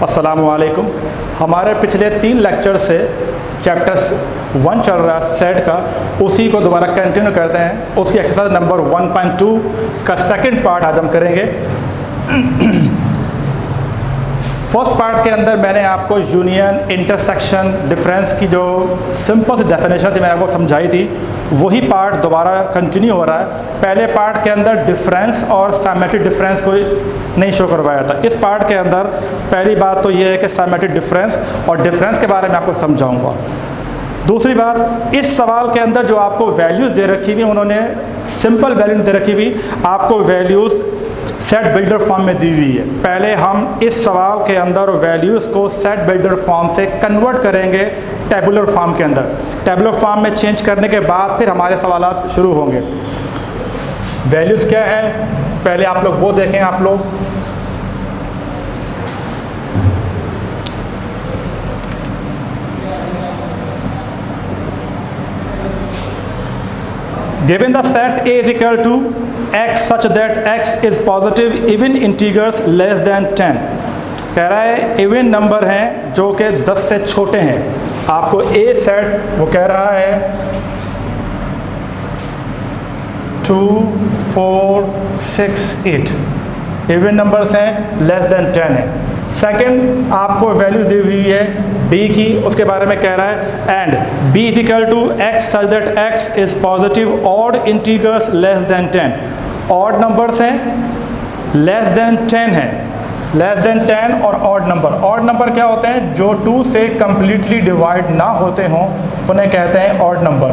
अस्सलामुअलैकुम। हमारे पिछले 3 लेक्चर से चैप्टर 1 चल रहा है सेट का, उसी को दोबारा कंटिन्यू करते हैं। उसकी एक्सरसाइज नंबर 1.2 का सेकंड पार्ट आज हम करेंगे। फर्स्ट पार्ट के अंदर मैंने आपको यूनियन, इंटरसेक्शन, डिफरेंस की जो सिंपल सी डेफिनेशन थी मैंने आपको समझाई थी, वही पार्ट दोबारा कंटिन्यू हो रहा है। पहले पार्ट के अंदर डिफरेंस और सिमेट्रिक डिफरेंस को नहीं शो करवाया था। इस पार्ट के अंदर पहली बात तो ये है कि सिमेट्रिक डिफरेंस और डिफरेंस के बारे में आपको समझाऊंगा। दूसरी बात, इस सवाल के अंदर जो आपको वैल्यूज़ दे रखी हुई, उन्होंने सिंपल वैल्यू दे रखी हुई, आपको वैल्यूज़ सेट बिल्डर फॉर्म में दी हुई है। पहले हम इस सवाल के अंदर वैल्यूज़ को सेट बिल्डर फॉर्म से कन्वर्ट करेंगे टेबुलर फॉर्म के अंदर। टेबुलर फॉर्म में चेंज करने के बाद फिर हमारे सवालात शुरू होंगे। वैल्यूज़ क्या है, पहले आप लोग वो देखें। आप लोग given the set A is equal to x such that x is positive even integers less than 10, कह रहा है इवन नंबर हैं जो कि 10 से छोटे हैं। आपको A सेट वो कह रहा है 2, 4, 6, 8 इवन नंबर्स हैं, लेस देन 10 है। सेकंड आपको वैल्यू दी हुई है b की, उसके बारे में कह रहा है and b is equal to x such that x is positive odd integers less than 10। Odd numbers हैं, लेस देन 10 है। लेस देन 10 और ऑड नंबर क्या होते हैं? जो 2 से कंप्लीटली डिवाइड ना होते हों उन्हें कहते हैं odd number.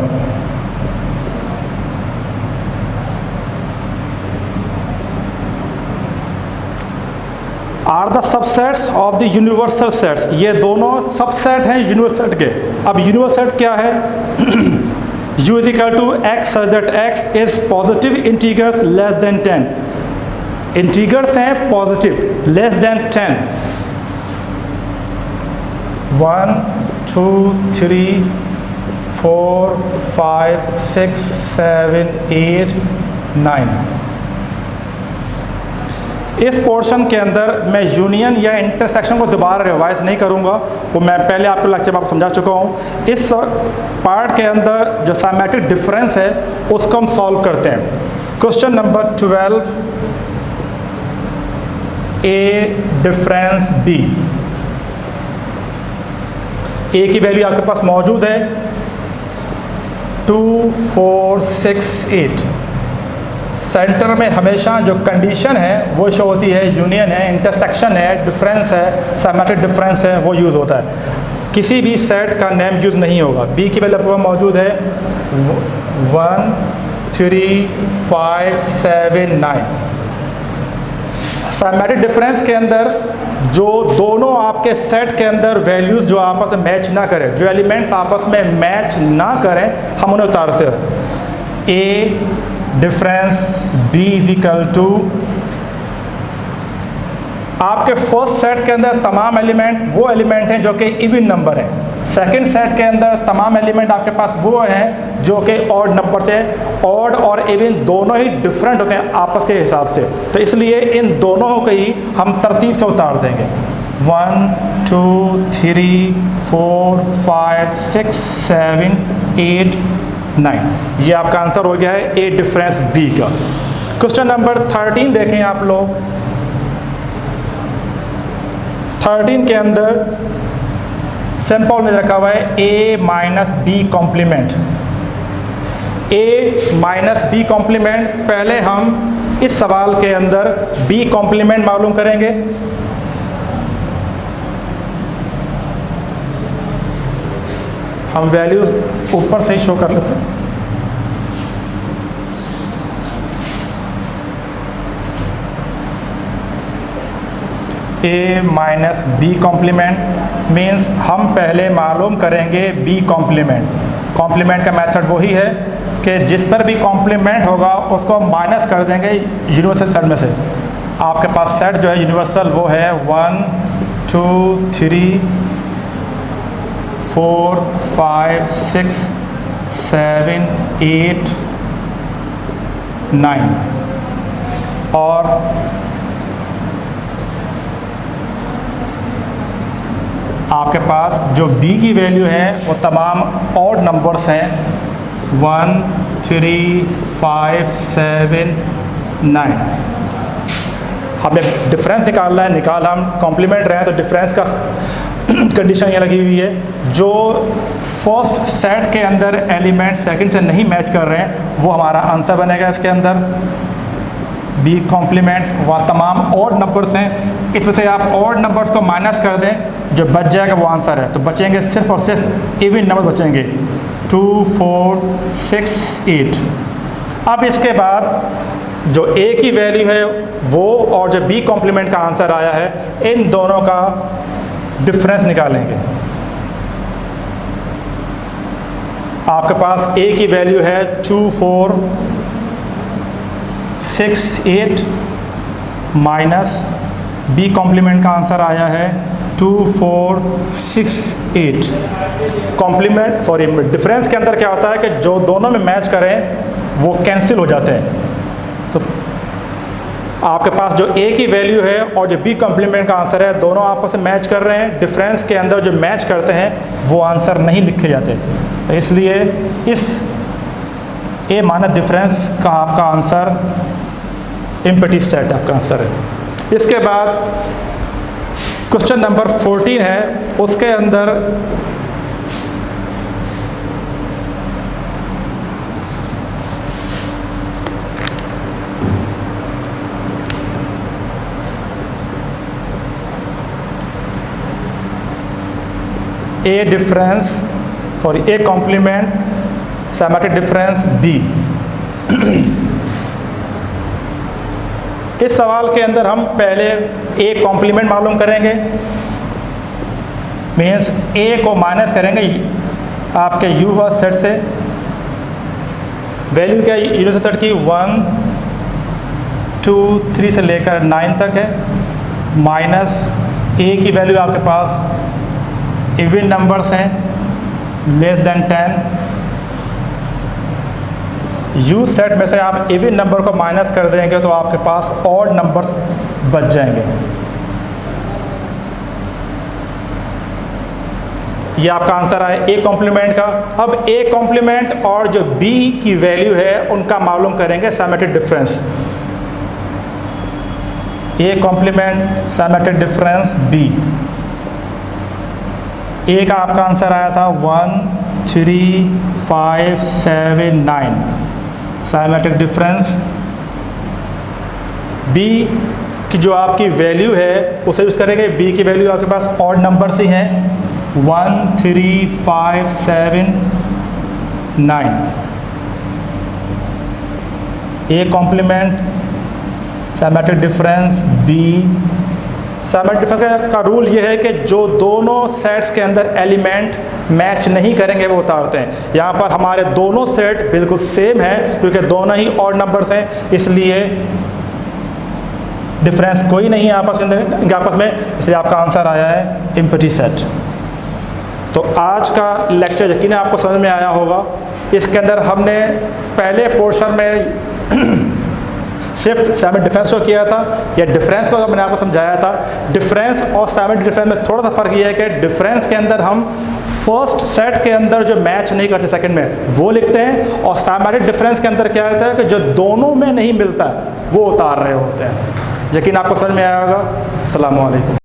Are the subsets of the universal sets, ये दोनों सबसेट हैं यूनिवर्सल के। अब यूनिवर्सल क्या है? u is equal to x such that x is positive integers less than 10। Integers हैं पॉजिटिव, लेस देन 10। 1, 2, 3, 4, 5, 6, 7, 8, 9। इस पोर्शन के अंदर मैं यूनियन या इंटरसेक्शन को दोबारा रिवाइज नहीं करूंगा, वो मैं पहले आपको लेक्चर में आपको समझा चुका हूँ। इस पार्ट के अंदर जो सिमेट्रिक डिफरेंस है उसको हम सॉल्व करते हैं। क्वेश्चन नंबर 12, ए डिफरेंस बी। ए की वैल्यू आपके पास मौजूद है 2, 4, 6, 8। सेंटर में हमेशा जो कंडीशन है वो शो होती है, यूनियन है, इंटरसेक्शन है, डिफरेंस है, सिमेट्रिक डिफरेंस है, वो यूज़ होता है। किसी भी सेट का नेम यूज़ नहीं होगा। बी की वैल्यू आपको मौजूद है 1, 3, 5, 7, 9। सिमेट्रिक डिफरेंस के अंदर जो दोनों आपके सेट के अंदर वैल्यूज़ जो आपस में मैच ना करें, जो एलिमेंट्स आपस में मैच ना करें, हम उन्हें उतारते हैं। A difference b is equal to, आपके फर्स्ट सेट के अंदर तमाम एलिमेंट वो एलिमेंट हैं जो कि इवन नंबर है। सेकंड सेट के अंदर तमाम एलिमेंट आपके पास वो हैं जो कि ऑड नंबर से। ऑड और इवन दोनों ही डिफरेंट होते हैं आपस के हिसाब से, तो इसलिए इन दोनों को ही हम तरतीब से उतार देंगे। 1, 2, 3, 4, 5, 6, 7, 8, 9। ये आपका आंसर हो गया है ए डिफरेंस बी का। क्वेश्चन नंबर 13 देखें आप लोग। 13 के अंदर सिंपल में रखा हुआ है ए माइनस बी कॉम्प्लीमेंट। ए माइनस बी कॉम्प्लीमेंट, पहले हम इस सवाल के अंदर बी कॉम्प्लीमेंट मालूम करेंगे। हम वैल्यूज़ ऊपर से ही शो कर लेते हैं। ए माइनस बी कॉम्प्लीमेंट मीन्स हम पहले मालूम करेंगे बी कॉम्प्लीमेंट। कॉम्प्लीमेंट का मेथड वही है कि जिस पर भी कॉम्प्लीमेंट होगा उसको हम माइनस कर देंगे यूनिवर्सल सेट में से। आपके पास सेट जो है यूनिवर्सल वो है 1, 2, 3, 4, 5, 6, 7, 8, 9 और आपके पास जो b की वैल्यू है वो तमाम ऑड नंबर्स हैं 1 3 5 7 9। हमें डिफरेंस निकालना है, हम कॉम्प्लीमेंट रहे हैं तो डिफरेंस का कंडीशन ये लगी हुई है, जो फर्स्ट सेट के अंदर एलिमेंट सेकंड से नहीं मैच कर रहे हैं वो हमारा आंसर बनेगा। इसके अंदर बी कॉम्प्लीमेंट वह तमाम ऑड नंबर्स हैं, इसमें से आप ऑड नंबर्स को माइनस कर दें, जो बच जाएगा वो आंसर है। तो बचेंगे सिर्फ और सिर्फ इवन नंबर बचेंगे 2 4 6 8। अब इसके बाद जो ए की वैल्यू है वो और जो बी कॉम्प्लीमेंट का आंसर आया है, इन दोनों का डिफरेंस निकालेंगे। आपके पास ए की वैल्यू है 2 4 6 8 माइनस बी कॉम्प्लीमेंट का आंसर आया है 2 4 6 8। डिफरेंस के अंदर क्या होता है कि जो दोनों में मैच करें वो कैंसिल हो जाते हैं। तो आपके पास जो ए की वैल्यू है और जो बी कॉम्प्लीमेंट का आंसर है दोनों आपस में मैच कर रहे हैं। डिफरेंस के अंदर जो मैच करते हैं वो आंसर नहीं लिखे जाते, तो इसलिए इस ए माइनस डिफरेंस का आपका आंसर एम्प्टी सेट आपका आंसर है। इसके बाद क्वेश्चन नंबर 14 है, उसके अंदर A complement symmetric difference B. इस सवाल के अंदर हम पहले ए कॉम्प्लीमेंट मालूम करेंगे, मीन्स ए को माइनस करेंगे आपके यू व सेट से। वैल्यू क्या यूनिवर्सल सेट की 1 2 3 से लेकर 9 तक है, माइनस ए की वैल्यू आपके पास इवन नंबर्स हैं लेस देन 10। यू सेट में से आप इवन नंबर को माइनस कर देंगे तो आपके पास ऑड नंबर्स बच जाएंगे। ये आपका आंसर आए ए कॉम्प्लीमेंट का। अब ए कॉम्प्लीमेंट और जो बी की वैल्यू है उनका मालूम करेंगे symmetric difference. A complement symmetric difference B. A का आपका आंसर आया था 1 3 5 7 9 सिमेट्रिक डिफरेंस। बी की जो आपकी वैल्यू है उसे यूज़ करेंगे। बी की वैल्यू आपके पास ऑड नंबर्स ही हैं 1 3 5 7 9। A complement symmetric difference B. Symmetric difference का रूल ये है कि जो दोनों सेट्स के अंदर एलिमेंट मैच नहीं करेंगे वो उतारते हैं। यहाँ पर हमारे दोनों सेट बिल्कुल सेम है क्योंकि दोनों ही ऑड नंबर्स हैं, इसलिए डिफरेंस कोई नहीं है आपस के अंदर इनके आपस में, इसलिए आपका आंसर आया है एम्प्टी सेट। तो आज का लेक्चर यकीनन आपको समझ में आया होगा। इसके अंदर हमने पहले पोर्शन में सिर्फ सिमेट्रिक डिफरेंस को किया था, या डिफरेंस को मैंने आपको समझाया था। डिफरेंस और सिमेट्रिक डिफरेंस में थोड़ा सा फ़र्क ये है कि डिफरेंस के अंदर हम फर्स्ट सेट के अंदर जो मैच नहीं करते सेकंड में वो लिखते हैं, और सिमेट्रिक डिफरेंस के अंदर क्या होता है कि जो दोनों में नहीं मिलता वो उतार रहे होते हैं। यकीन आपको समझ में आया होगा। अस्सलाम वालेकुम।